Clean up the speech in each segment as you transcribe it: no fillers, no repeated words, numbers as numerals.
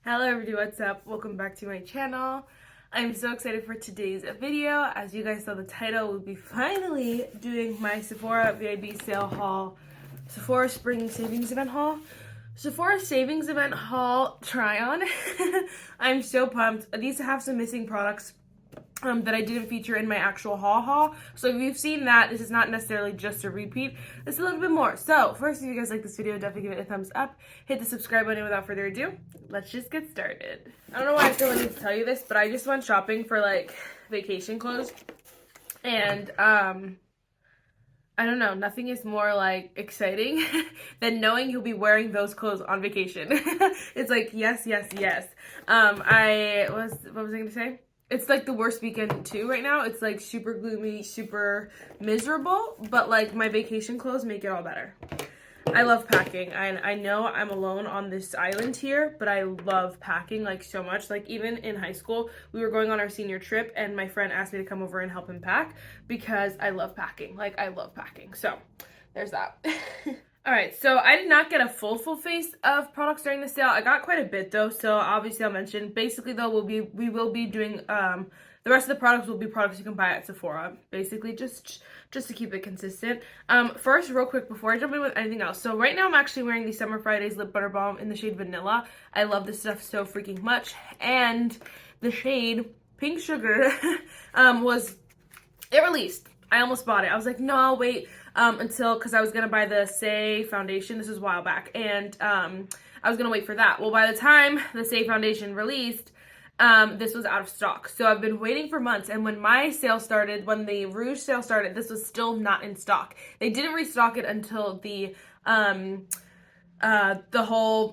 Hello everybody, what's up? Welcome back to my channel. I'm so excited for today's video. As you guys saw the title, we'll be finally doing my Sephora VIB sale haul, Sephora Spring Savings Event haul, Sephora Savings Event haul try on. I'm so pumped. These have some missing products that I didn't feature in my actual haul. So if you've seen that, this is not necessarily just a repeat. It's a little bit more. So first, if you guys like this video, definitely give it a thumbs up. Hit the subscribe button. Without further ado, let's just get started. I don't know why I feel like I need to tell you this, but I just went shopping for like vacation clothes. And I don't know, nothing is more like exciting than knowing you'll be wearing those clothes on vacation. It's like, yes. What was I gonna say? It's like the worst weekend too right now. It's like super gloomy, super miserable, but like my vacation clothes make it all better. I love packing, and I know I'm alone on this island here, but I love packing like so much. Like even in high school, we were going on our senior trip and my friend asked me to come over and help him pack because I love packing. Like I love packing. So there's that. All right, so I did not get a full face of products during the sale. I got quite a bit though, so obviously I'll mention. Basically though, we will be doing the rest of the products will be products you can buy at Sephora. Basically just to keep it consistent. First, real quick before I jump in with anything else. So right now I'm actually wearing the Summer Fridays Lip Butter Balm in the shade Vanilla. I love this stuff so freaking much, and the shade Pink Sugar it released. I almost bought it. I was like, no, I'll wait because I was gonna buy the Say foundation. This was a while back, and I was gonna wait for that. Well, by the time the Say foundation released, this was out of stock. So I've been waiting for months, and when my sale started, when the Rouge sale started, this was still not in stock. They didn't restock it until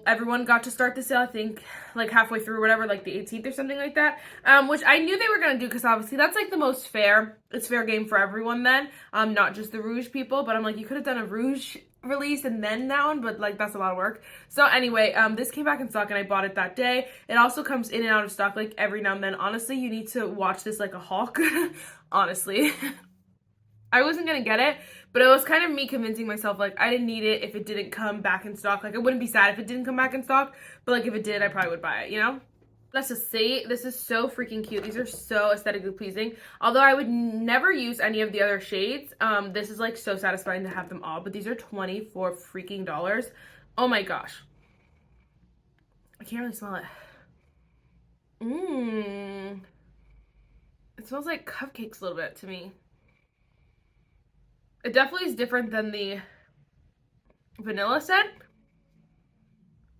everyone got to start the sale, I think like halfway through or whatever, like the 18th or something like that, which I knew they were going to do because obviously that's like the most fair. It's fair game for everyone then, not just the Rouge people, but I'm like, you could have done a Rouge release and then that one, but like that's a lot of work. So anyway, this came back in stock and I bought it that day. It also comes in and out of stock like every now and then. Honestly, you need to watch this like a hawk. Honestly. I wasn't gonna get it, but it was kind of me convincing myself like I didn't need it if it didn't come back in stock. Like I wouldn't be sad if it didn't come back in stock, but like if it did, I probably would buy it, you know? Let's just say this is so freaking cute. These are so aesthetically pleasing. Although I would never use any of the other shades, this is like so satisfying to have them all, but these are $24 freaking dollars. Oh my gosh. I can't really smell it. It smells like cupcakes a little bit to me. It definitely is different than the vanilla scent,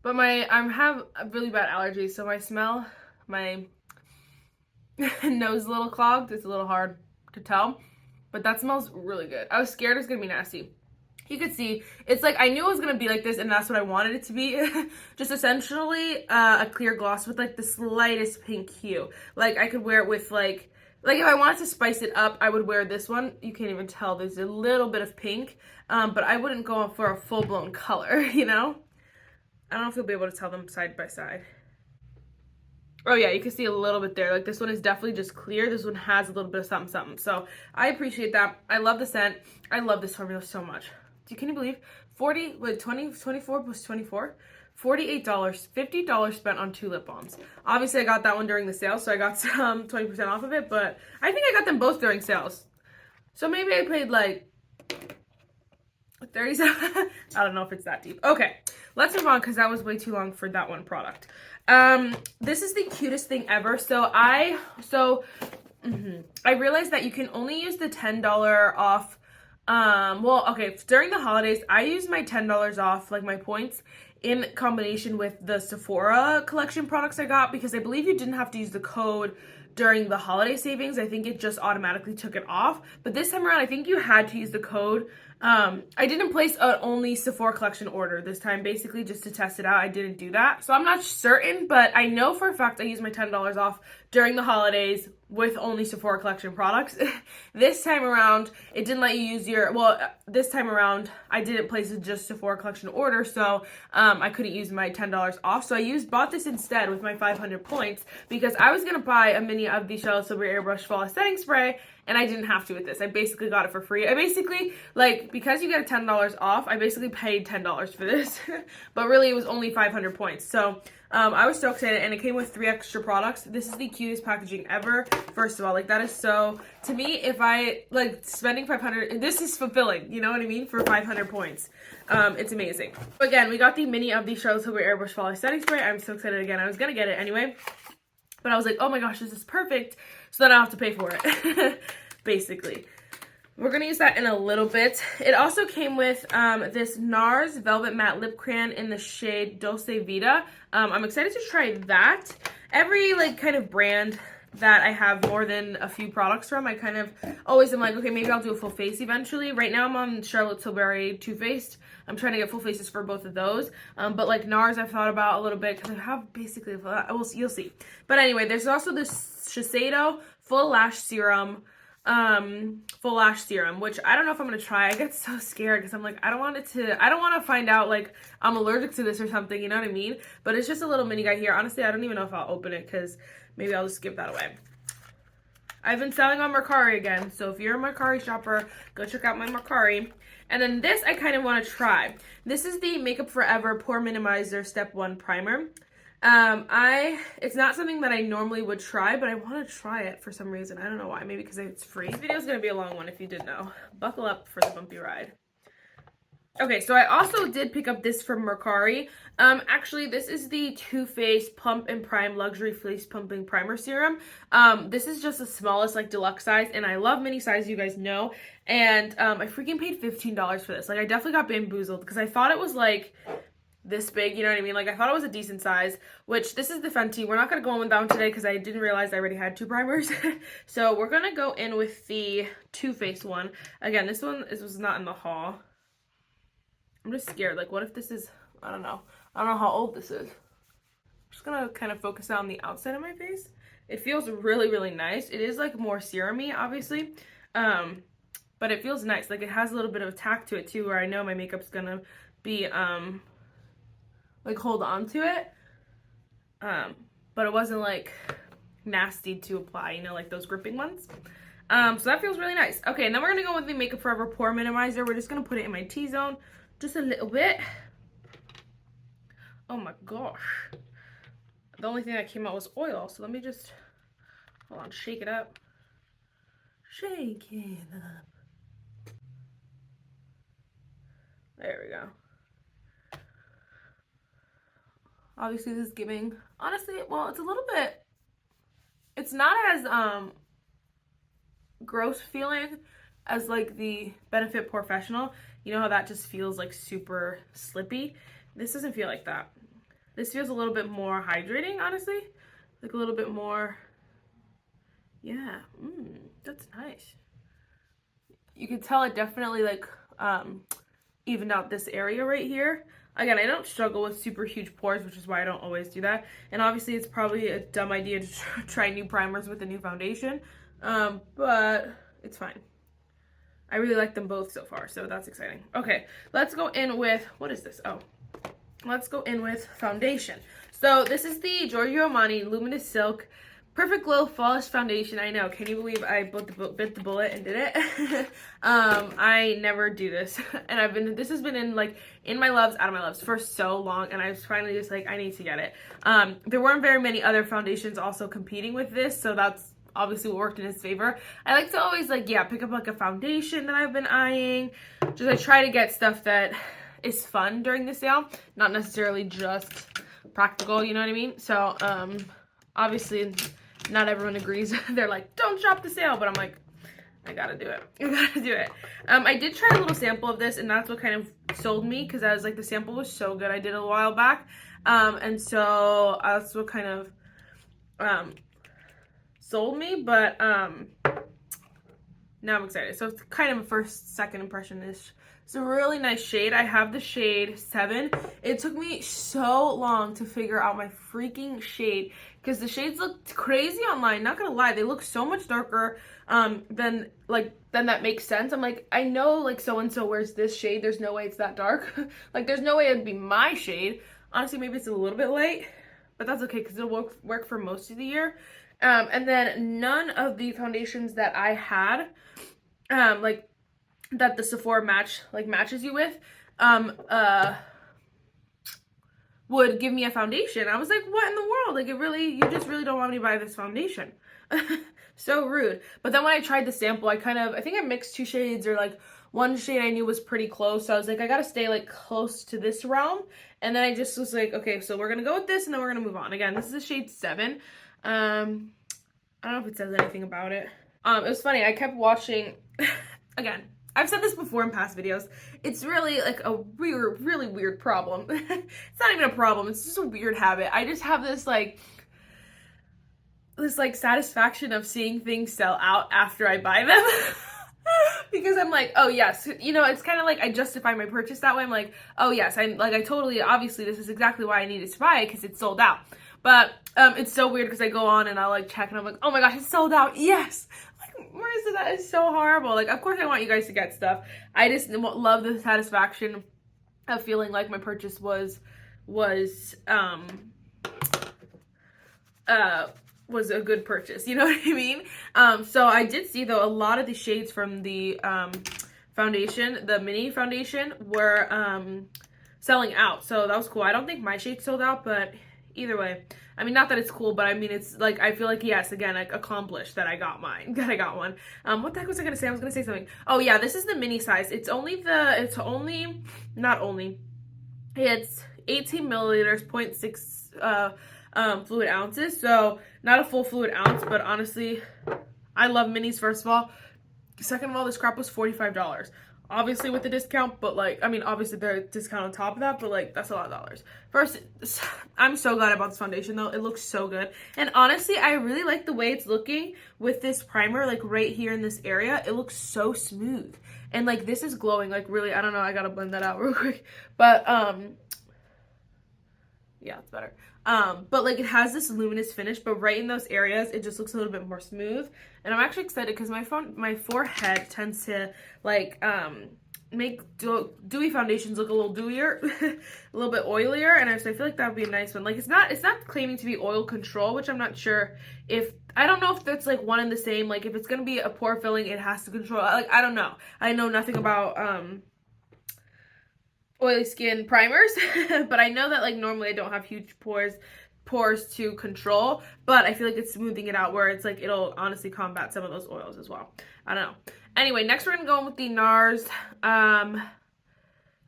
but I have really bad allergies, so my nose is a little clogged. It's a little hard to tell, but that smells really good. I was scared it was gonna be nasty. You could see, it's like I knew it was gonna be like this, and that's what I wanted it to be. Just essentially a clear gloss with like the slightest pink hue. Like I could wear it with like if I wanted to spice it up, I would wear this one. You can't even tell there's a little bit of pink, but I wouldn't go for a full-blown color, you know? I don't know if you'll be able to tell them side by side. Oh yeah, you can see a little bit there. Like this one is definitely just clear. This one has a little bit of something. So I appreciate that. I love the scent. I love this formula so much. Can you believe 24 plus 24? $48, $50 spent on 2 lip balms. Obviously, I got that one during the sale, so I got some 20% off of it, but I think I got them both during sales. So maybe I paid like 37. I don't know if it's that deep. Okay, let's move on because that was way too long for that one product. This is the cutest thing ever. I realized that you can only use the $10 off. Well, okay, during the holidays, I used my $10 off, like my points, in combination with the Sephora collection products I got, because I believe you didn't have to use the code during the holiday savings. I think it just automatically took it off. But this time around, I think you had to use the code. I didn't place an only Sephora collection order this time, basically just to test it out. I didn't do that. So I'm not certain, but I know for a fact I used my $10 off during the holidays with only Sephora collection products. This time around, it didn't let you use this time around, I didn't place a just Sephora collection order, so I couldn't use my $10 off. So I bought this instead with my 500 points because I was going to buy a mini mini of the Charlotte Tilbury Airbrush Fall Setting Spray, and I didn't have to with this. I basically got it for free. I basically, like, because you get $10 off, I basically paid $10 for this, but really it was only 500 points. So I was so excited, and it came with 3 extra products. This is the cutest packaging ever. First of all, like, that is so, to me, if I, like, spending 500, this is fulfilling, you know what I mean, for 500 points. It's amazing. Again, we got the mini of the Charlotte Tilbury Airbrush Fall Setting Spray. I'm so excited again. I was gonna get it anyway, but I was like, oh my gosh, this is perfect. So then I don't have to pay for it, basically. We're going to use that in a little bit. It also came with this Nars Velvet Matte Lip Crayon in the shade Dolce Vida. I'm excited to try that. Every, like, kind of brand that I have more than a few products from, I kind of always am like, okay, maybe I'll do a full face eventually. Right now I'm on Charlotte Tilbury Too Faced. I'm trying to get full faces for both of those. But like Nars I've thought about a little bit because I have basically, you'll see. But anyway, there's also this Shiseido Full Lash Serum, which I don't know if I'm gonna try. I get so scared because I'm like, I don't want to find out like I'm allergic to this or something, you know what I mean? But it's just a little mini guy here. Honestly, I don't even know if I'll open it because maybe I'll just give that away. I've been selling on Mercari again, so if you're a Mercari shopper, go check out my Mercari. And then this I kind of want to try. This is the Makeup Forever Pore Minimizer Step 1 Primer. It's not something that I normally would try, but I want to try it for some reason. I don't know why. Maybe because it's free. This video is going to be a long one if you didn't know. Buckle up for the bumpy ride. Okay, so I also did pick up this from Mercari. Actually, this is the Too Faced Plump and Prime Luxury Face Pumping Primer Serum. This is just the smallest, like, deluxe size, and I love mini size, you guys know. And I freaking paid $15 for this. Like, I definitely got bamboozled because I thought it was, like, this big, you know what I mean? Like, I thought it was a decent size, which this is the Fenty. We're not going to go in with that one today because I didn't realize I already had 2 primers. So we're going to go in with the Too Faced one. Again, this one was not in the haul. I'm just scared. Like, what if this is, I don't know how old this is. I'm just going to kind of focus on the outside of my face. It feels really, really nice. It is, like, more serum-y, obviously. But it feels nice. Like, it has a little bit of a tack to it, too, where I know my makeup's going to be, like, hold on to it. But it wasn't, like, nasty to apply, you know, like those gripping ones. So that feels really nice. Okay, and then we're going to go with the Makeup Forever Pore Minimizer. We're just going to put it in my T-zone. Just a little bit. Oh my gosh. The only thing that came out was oil. So let me just, hold on, shake it up. Shake it up. There we go. Obviously this is giving, honestly, well, it's a little bit, it's not as gross feeling as like the Benefit Professional. You know how that just feels like super slippy? This doesn't feel like that. This feels a little bit more hydrating, honestly. Like a little bit more, yeah, that's nice. You can tell it definitely like evened out this area right here. Again, I don't struggle with super huge pores, which is why I don't always do that. And obviously it's probably a dumb idea to try new primers with a new foundation, but it's fine. I really like them both so far, so that's exciting. Okay, let's go in with, what is this? Oh, let's go in with foundation. So this is the Giorgio Armani Luminous Silk Perfect Glow Flawless Foundation. I know, can you believe I bit the bullet and did it? I never do this. And this has been in like, in my loves, out of my loves for so long, and I was finally just like, I need to get it. There weren't very many other foundations also competing with this, so that's obviously what worked in his favor. I like to always like, yeah, pick up like a foundation that I've been eyeing. Just I try to get stuff that is fun during the sale, not necessarily just practical, you know what I mean? So, obviously not everyone agrees. They're like, don't shop the sale, but I'm like, I gotta do it. I gotta do it. I did try a little sample of this, and that's what kind of sold me, because I was like, the sample was so good. I did it a while back, and so that's what kind of sold me, but now I'm excited. So it's kind of a first, second impression-ish. It's a really nice shade. I have the shade 7. It took me so long to figure out my freaking shade because the shades look crazy online. Not gonna lie, they look so much darker than that makes sense. I'm like, I know like so-and-so wears this shade. There's no way it's that dark. Like there's no way it'd be my shade. Honestly, maybe it's a little bit light, but that's okay because it'll work for most of the year. And then none of the foundations that I had, like that the Sephora matches you with, would give me a foundation. I was like, what in the world? Like, you just really don't want me to buy this foundation. So rude. But then when I tried the sample, I think I mixed 2 shades, or like one shade I knew was pretty close. So I was like, I gotta stay like close to this realm. And then I just was like, okay, so we're gonna go with this and then we're gonna move on. Again, this is a shade 7. I don't know if it says anything about it. It was funny. I kept watching, again, I've said this before in past videos. It's really like a really weird problem. It's not even a problem. It's just a weird habit. I just have this satisfaction of seeing things sell out after I buy them. Because I'm like, oh yes, you know, it's kind of like I justify my purchase that way. I'm like, oh yes, obviously this is exactly why I needed to buy it, because it's sold out. But it's so weird because I go on and I'll like check and I'm like, oh my gosh, it's sold out. Yes. Like, Marissa, that is so horrible. Like, of course I want you guys to get stuff. I just love the satisfaction of feeling like my purchase was a good purchase, you know what I mean? So I did see though a lot of the shades from the foundation, the mini foundation, were selling out, so that was cool. I don't think my shade sold out, but either way, I mean, not that it's cool, but I mean, it's like, I feel like, yes, again, like, accomplished that I got one. What the heck was I gonna say? I was gonna say something. Oh yeah, this is the mini size. It's 18 milliliters, 0.6 fluid ounces, so not a full fluid ounce, but honestly, I love minis, first of all. Second of all, this crap was $45. Obviously with the discount, but like, I mean, obviously the discount on top of that, but like, that's a lot of dollars. First, I'm so glad I bought this foundation though. It looks so good. And honestly, I really like the way it's looking with this primer, like right here in this area. It looks so smooth. And like, this is glowing, like really, I don't know, I gotta blend that out real quick. But, yeah, it's better. But like, it has this luminous finish, but right in those areas it just looks a little bit more smooth. And I'm actually excited because my forehead tends to like make dewy foundations look a little dewier, a little bit oilier, and I feel like that would be a nice one. Like, it's not claiming to be oil control, which I'm not sure if, I don't know if that's like one and the same. Like, if it's gonna be a pore filling, it has to control, like, I don't know. I know nothing about oily skin primers, but I know that like normally I don't have huge pores to control, but I feel like it's smoothing it out where it's like it'll honestly combat some of those oils as well. I don't know. Anyway, next we're gonna go in with the Nars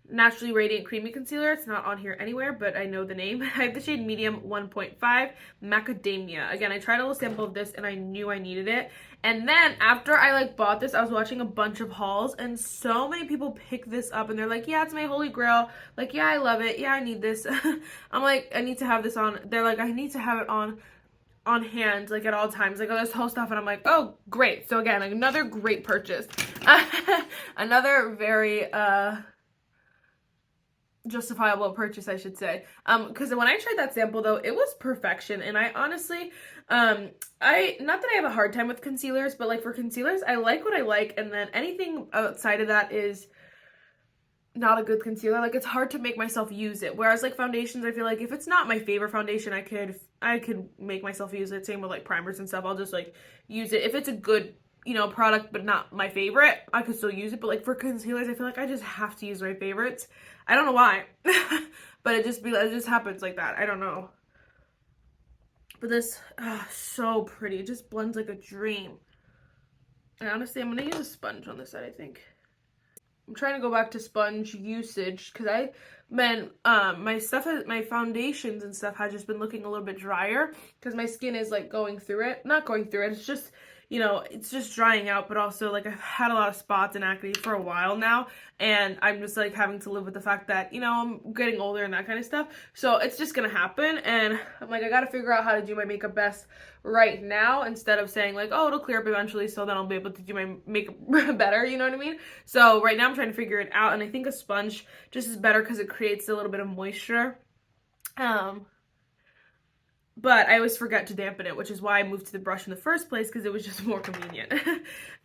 Naturally Radiant Creamy Concealer. It's not on here anywhere, but I know the name. I have the shade Medium 1.5 Macadamia. Again, I tried a little sample of this and I knew I needed it. And then after I like bought this, I was watching a bunch of hauls and so many people pick this up and they're like, yeah, it's my holy grail. Like, yeah, I love it. Yeah, I need this. I'm like, I need to have this on. They're like, I need to have it on hand, like at all times, like all this whole stuff. And I'm like, oh, great. So again, like, another great purchase. Another very, justifiable purchase, I should say, because when I tried that sample though, it was perfection. And I honestly, not that I have a hard time with concealers, but like for concealers, I like what I like, and then anything outside of that is not a good concealer. Like, it's hard to make myself use it, whereas like foundations, I feel like if it's not my favorite foundation, I could make myself use it. Same with like primers and stuff, I'll just like use it if it's a good, you know, product but not my favorite. I could still use it. But like for concealers, I feel like I just have to use my favorites. I don't know why. But it just happens like that. I don't know. But this, so pretty. It just blends like a dream. And honestly, I'm gonna use a sponge on this side, I think. I'm trying to go back to sponge usage because my foundations and stuff has just been looking a little bit drier because my skin is like going through it. Not going through it, it's just, you know, it's just drying out, but also like I've had a lot of spots and acne for a while now, and I'm just like having to live with the fact that, you know, I'm getting older and that kind of stuff. So it's just gonna happen, and I'm like, I gotta figure out how to do my makeup best right now instead of saying like, oh, it'll clear up eventually, so then I'll be able to do my makeup better, you know what I mean? So right now I'm trying to figure it out, and I think a sponge just is better because it creates a little bit of moisture. But I always forget to dampen it, which is why I moved to the brush in the first place, because it was just more convenient.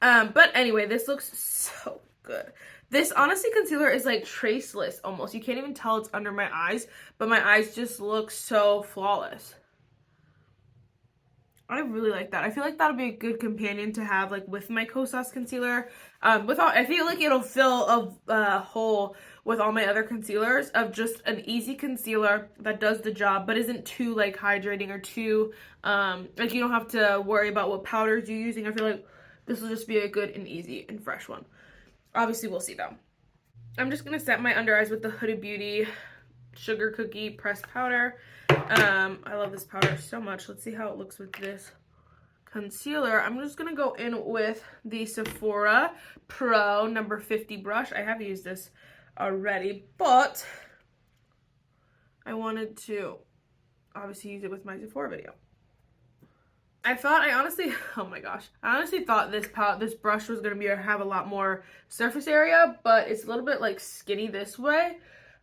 But anyway, this looks so good. This honestly concealer is like traceless almost. You can't even tell it's under my eyes, but my eyes just look so flawless. I really like that. I feel like that'll be a good companion to have like with my Kosas concealer. I feel like it'll fill a hole with all my other concealers of just an easy concealer that does the job but isn't too like hydrating or too like you don't have to worry about what powders you're using. I feel like this will just be a good and easy and fresh one. Obviously, we'll see though. I'm just gonna set my under eyes with the Huda Beauty Sugar Cookie Pressed Powder. I love this powder so much. Let's see how it looks with this concealer. I'm just gonna go in with the Sephora Pro number 50 brush. I have used this already, but I wanted to obviously use it with my Sephora video. I honestly, oh my gosh, I honestly thought this brush was gonna have a lot more surface area, but it's a little bit like skinny this way.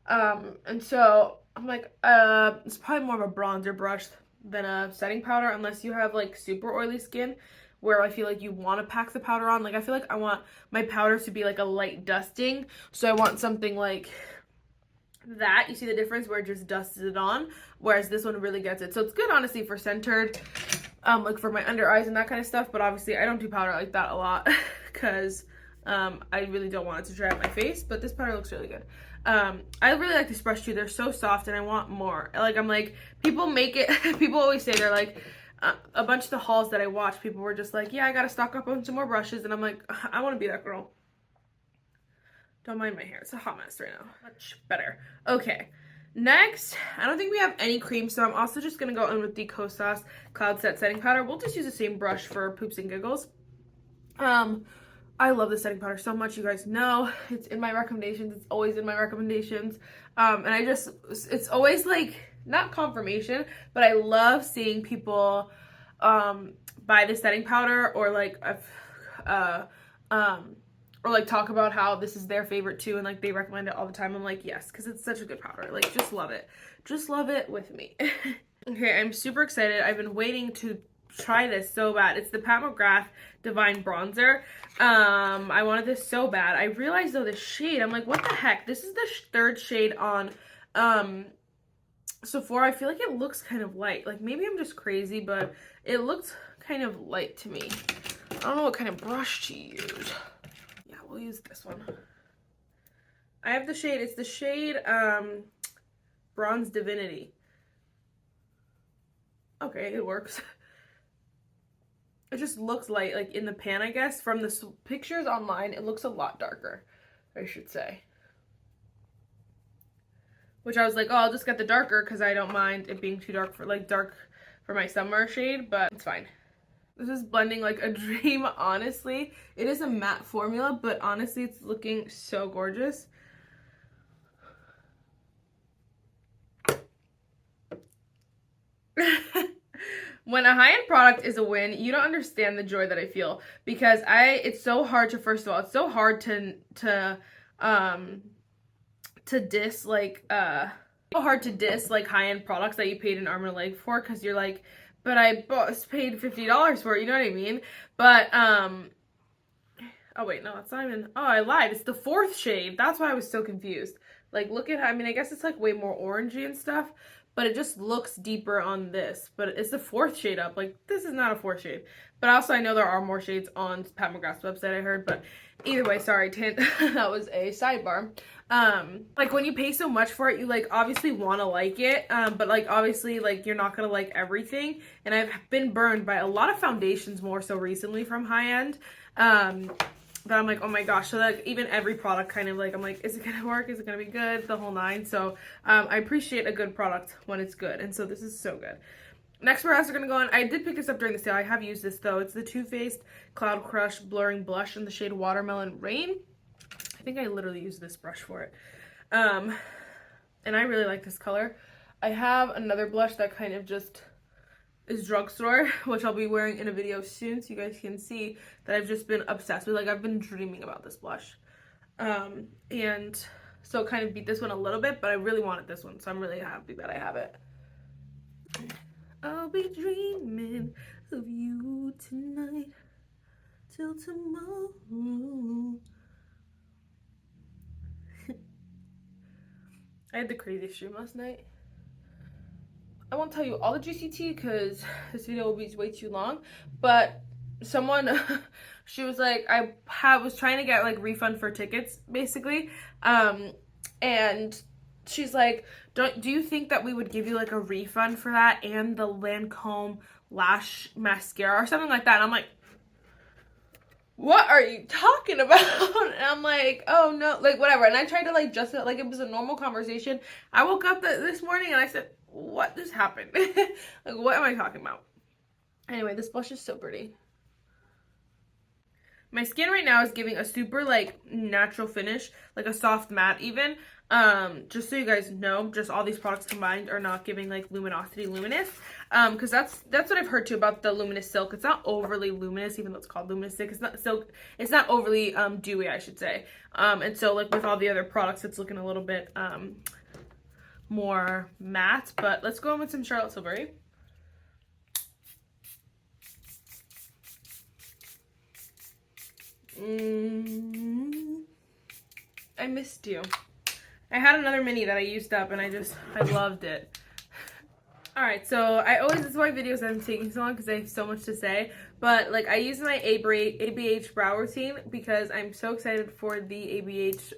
And so I'm like, it's probably more of a bronzer brush than a setting powder, unless you have like super oily skin where I feel like you want to pack the powder on. Like I feel like I want my powder to be like a light dusting, so I want something like that. You see the difference where it just dusts it on, whereas this one really gets it. So it's good honestly for centered, like for my under eyes and that kind of stuff, but obviously I don't do powder like that a lot because I really don't want it to dry out my face, but this powder looks really good. I really like this brush too. They're so soft and I want more. Like I'm like, people make it, people always say they're like, a bunch of the hauls that I watch, people were just like, yeah, I gotta stock up on some more brushes, and I'm like, I want to be that girl. Don't mind my hair, it's a hot mess right now. Much better. Okay, next, I don't think we have any cream, so I'm also just gonna go in with the Kosas Cloud Set Setting Powder. We'll just use the same brush for poops and giggles. I love this setting powder so much, you guys know. It's in my recommendations. It's always in my recommendations. And it's always like, not confirmation, but I love seeing people buy this setting powder or like, or like talk about how this is their favorite too, and like they recommend it all the time. I'm like, yes, because it's such a good powder. Like, just love it. Just love it with me. Okay, I'm super excited. I've been waiting to try this so bad. It's the Pat McGrath Divine Bronzer. I wanted this so bad. I realized though the shade, I'm like, what the heck? This is the third shade on Sephora. I feel like it looks kind of light. Like maybe I'm just crazy, but it looks kind of light to me. I don't know what kind of brush to use. Yeah, we'll use this one. I have the shade, it's the shade Bronze Divinity. Okay, it works. It just looks light, like in the pan, I guess. From the pictures online, it looks a lot darker, I should say. Which I was like, oh, I'll just get the darker because I don't mind it being too dark for my summer shade, but it's fine. This is blending like a dream, honestly. It is a matte formula, but honestly, it's looking so gorgeous. When a high-end product is a win, you don't understand the joy that I feel, because it's so hard to, first of all, it's so hard to diss like high-end products that you paid an arm and a leg for, because you're like, but I paid $50 for it, you know what I mean? But oh wait, no, it's not even, oh, I lied, it's the fourth shade. That's why I was so confused. Like, look at how, I mean, I guess it's like way more orangey and stuff, but it just looks deeper on this. But it's the fourth shade up. Like, this is not a fourth shade. But also, I know there are more shades on Pat McGrath's website, I heard. But either way, sorry, that was a sidebar. Like, when you pay so much for it, you, like, obviously want to like it. But, like, obviously, like, you're not going to like everything. And I've been burned by a lot of foundations more so recently from high-end. That I'm like, oh my gosh, so like even every product kind of like, I'm like, is it gonna work? Is it gonna be good? The whole nine. So I appreciate a good product when it's good, and so this is so good. Next products are gonna go on. I did pick this up during the sale. I have used this though. It's the Too Faced Cloud Crush Blurring Blush in the shade Watermelon Rain. I think I literally used this brush for it. And I really like this color. I have another blush that kind of just is drugstore, which I'll be wearing in a video soon, so you guys can see that I've just been obsessed with. Like, I've been dreaming about this blush. And so it kind of beat this one a little bit, but I really wanted this one, so I'm really happy that I have it. I'll be dreaming of you tonight till tomorrow. I had the craziest dream last night. I won't tell you all the juicy tea because this video will be way too long, but someone she was like, was trying to get like refund for tickets basically, and she's like, do you think that we would give you like a refund for that and the Lancome lash mascara or something like that? And I'm like, what are you talking about? And I'm like, oh no, like whatever. And I tried to like just like it was a normal conversation. I woke up this morning and I said, what just happened? Like, what am I talking about? Anyway, this blush is so pretty. My skin right now is giving a super like natural finish, like a soft matte even. Just so you guys know, just all these products combined are not giving like luminosity luminous. Because that's what I've heard too about the Luminous Silk. It's not overly luminous, even though it's called Luminous Silk. It's not silk. It's not overly dewy, I should say. And so like with all the other products, it's looking a little bit more matte. But let's go in with some Charlotte Tilbury. I missed you. I had another mini that I used up and I loved it. Alright, so this is why videos I'm taking so long because I have so much to say. But like I use my ABH brow routine because I'm so excited for the ABH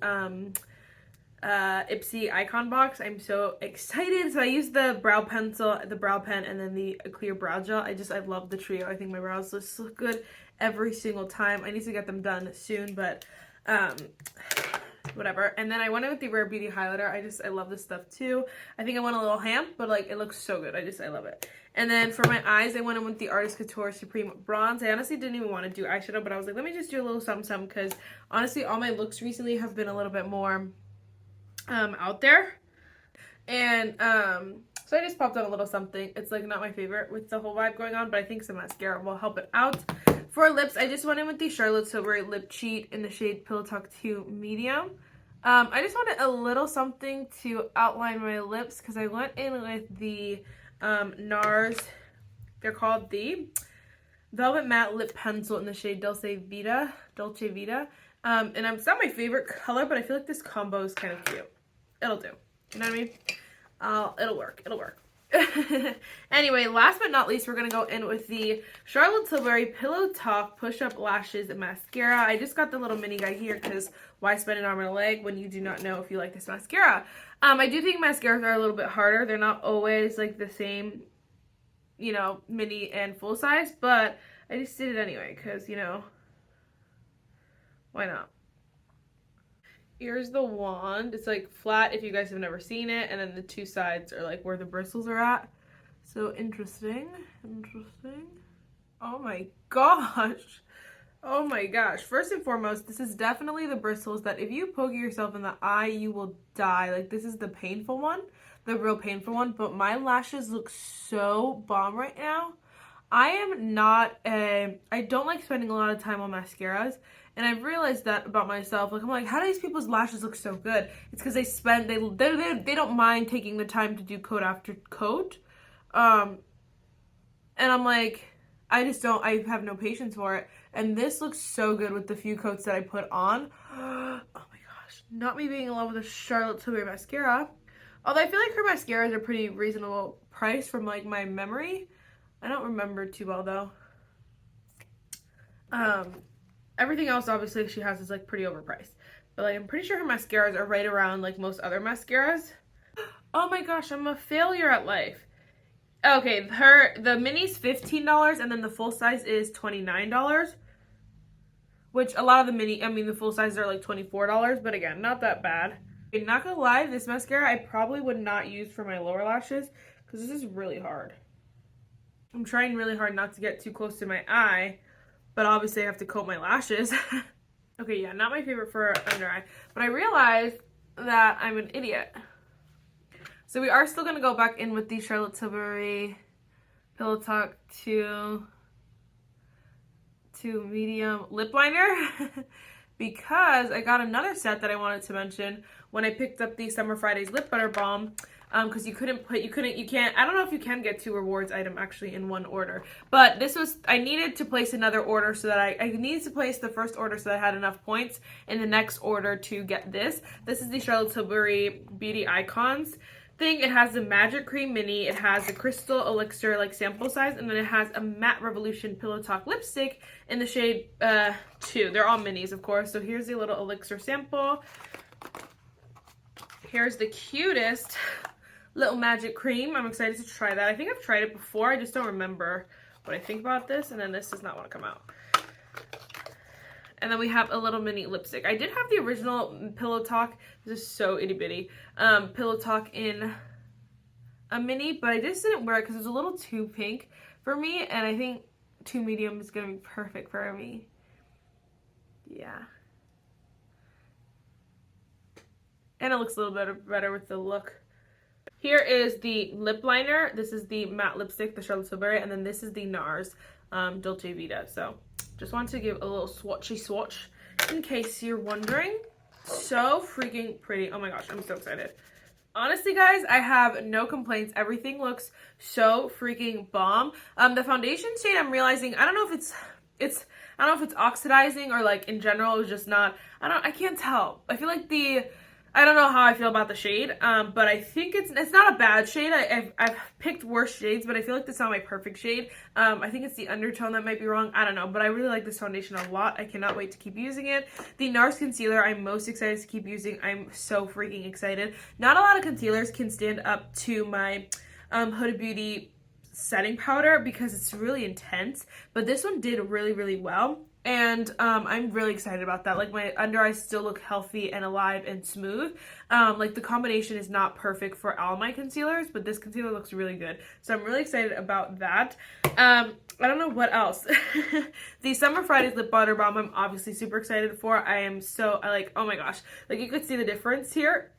Ipsy icon box. I'm so excited. So I use the brow pencil, the brow pen, and then the clear brow gel. I love the trio. I think my brows just look good every single time. I need to get them done soon, but whatever. And then I went in with the Rare Beauty highlighter. I love this stuff too. I think I went a little ham, but like it looks so good. I love it. And then for my eyes, I went in with the Artist Couture Supreme Bronze. I honestly didn't even want to do eyeshadow, but I was like, let me just do a little something because honestly, all my looks recently have been a little bit more out there. And so I just popped on a little something. It's like not my favorite with the whole vibe going on, but I think some mascara will help it out. For lips, I just went in with the Charlotte Tilbury Lip Cheat in the shade Pillow Talk 2 Medium. I just wanted a little something to outline my lips because I went in with the Nars. They're called the Velvet Matte Lip Pencil in the shade Dolce Vida. And it's not my favorite color, but I feel like this combo is kind of cute. It'll do. You know what I mean? It'll work. Anyway, last but not least, we're going to go in with the Charlotte Tilbury Pillow Talk Push-Up Lashes Mascara. I just got the little mini guy here because why spend an arm and a leg when you do not know if you like this mascara? I do think mascaras are a little bit harder. They're not always like the same, you know, mini and full size, but I just did it anyway because, you know, why not? Here's the wand. It's like flat if you guys have never seen it, and then the two sides are like where the bristles are at. So interesting. Oh my gosh. Oh my gosh. First and foremost, this is definitely the bristles that if you poke yourself in the eye, you will die. Like this is the painful one, the real painful one, but my lashes look so bomb right now. I don't like spending a lot of time on mascaras. And I've realized that about myself. Like, I'm like, how do these people's lashes look so good? It's because they don't mind taking the time to do coat after coat. And I'm like, I have no patience for it. And this looks so good with the few coats that I put on. Oh my gosh. Not me being in love with a Charlotte Tilbury mascara. Although I feel like her mascaras are pretty reasonable price from like my memory. I don't remember too well though. Everything else, obviously, she has is, like, pretty overpriced. But, like, I'm pretty sure her mascaras are right around, like, most other mascaras. Oh, my gosh, I'm a failure at life. Okay, the mini's $15, and then the full size is $29. Which, a lot of the full sizes are, like, $24. But, again, not that bad. I'm not gonna lie, this mascara I probably would not use for my lower lashes. Because this is really hard. I'm trying really hard not to get too close to my eye. But obviously I have to coat my lashes. Okay, yeah, not my favorite for under eye. But I realized that I'm an idiot. So we are still going to go back in with the Charlotte Tilbury Pillow Talk 2 Medium Lip Liner. Because I got another set that I wanted to mention when I picked up the Summer Fridays Lip Butter Balm. because you can't, I don't know if you can get 2 rewards item actually in one order, but I needed to place another order so that I needed to place the first order so that I had enough points in the next order to get this. This is the Charlotte Tilbury Beauty Icons thing. It has the Magic Cream Mini, it has the Crystal Elixir like sample size, and then it has a Matte Revolution Pillow Talk lipstick in the shade 2. They're all minis, of course. So here's the little elixir sample. Here's the cutest little magic cream. I'm excited to try that. I think I've tried it before. I just don't remember what I think about this. And then this does not want to come out. And then we have a little mini lipstick. I did have the original Pillow Talk. This is so itty bitty. Pillow Talk in a mini, but I just didn't wear it because it was a little too pink for me. And I think too medium is going to be perfect for me. Yeah. And it looks a little bit better with the look. Here is the lip liner. This is the matte lipstick, the Charlotte Tilbury, and then this is the Nars Dolce Vida. So just wanted to give a little swatchy swatch in case you're wondering. So freaking pretty. Oh my gosh, I'm so excited. Honestly, guys, I have no complaints. Everything looks so freaking bomb. The foundation shade, I'm realizing, I don't know if it's oxidizing or like in general it's just not, I can't tell. I feel like I don't know how I feel about the shade, but I think it's not a bad shade. I've picked worse shades, but I feel like this is not my perfect shade. I think it's the undertone that might be wrong. I don't know, but I really like this foundation a lot. I cannot wait to keep using it. The Nars concealer I'm most excited to keep using. I'm so freaking excited. Not a lot of concealers can stand up to my Huda Beauty setting powder because it's really intense, but this one did really, really well. And I'm really excited about that. Like, my under eyes still look healthy and alive and smooth. Like, the combination is not perfect for all my concealers, but this concealer looks really good. So I'm really excited about that. I don't know what else. The Summer Fridays Lip Butter Balm I'm obviously super excited for. I am so, oh my gosh. Like, you could see the difference here.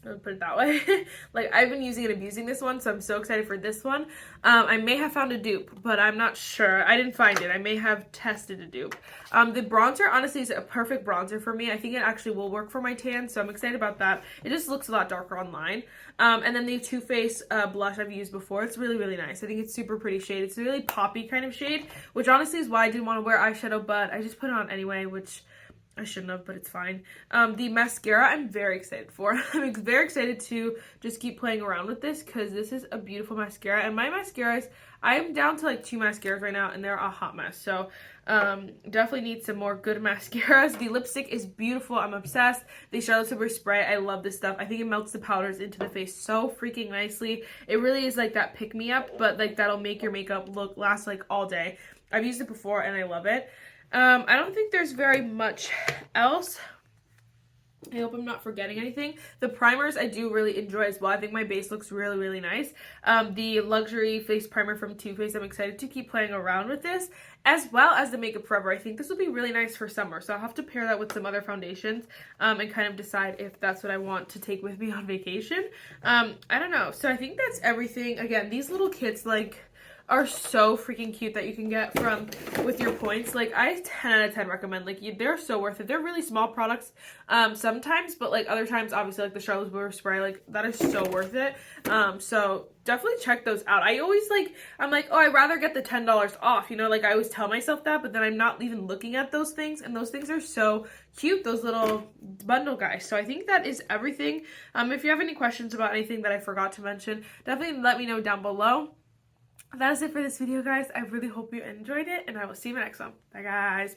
I'll put it that way. Like, I've been using and abusing this one, so I'm so excited for this one. I may have found a dupe, but I'm not sure. I didn't find it. I may have tested a dupe. The bronzer, honestly, is a perfect bronzer for me. I think it actually will work for my tan, so I'm excited about that. It just looks a lot darker online. And then the Too Faced blush I've used before. It's really, really nice. I think it's super pretty shade. It's a really poppy kind of shade, which honestly is why I didn't want to wear eyeshadow, but I just put it on anyway, which I shouldn't have, but it's fine. The mascara I'm very excited for. I'm very excited to just keep playing around with this because this is a beautiful mascara. And my mascaras, I'm down to like 2 mascaras right now and they're a hot mess. So definitely need some more good mascaras. The lipstick is beautiful. I'm obsessed. The Charlotte Tilbury spray, I love this stuff. I think it melts the powders into the face so freaking nicely. It really is like that pick-me-up, but like that'll make your makeup last like all day. I've used it before and I love it. I don't think there's very much else. I hope I'm not forgetting anything. The primers I do really enjoy as well. I think my base looks really, really nice. The luxury face primer from Too Faced, I'm excited to keep playing around with this, as well as the Makeup Forever. I think this will be really nice for summer, so I'll have to pair that with some other foundations and kind of decide if that's what I want to take with me on vacation. I don't know. So I think that's everything. Again, these little kits, like, are so freaking cute that you can get with your points. Like, I 10 out of 10 recommend. Like, they're so worth it. They're really small products sometimes, but like other times, obviously, like the Charlotte Tilbury spray, like that is so worth it. So definitely check those out. I always I'm like, oh, I'd rather get the $10 off, you know, like I always tell myself that, but then I'm not even looking at those things, and those things are so cute, those little bundle guys. So I think that is everything. If you have any questions about anything that I forgot to mention, definitely let me know down below. That is it for this video, guys. I really hope you enjoyed it, and I will see you in the next one. Bye, guys.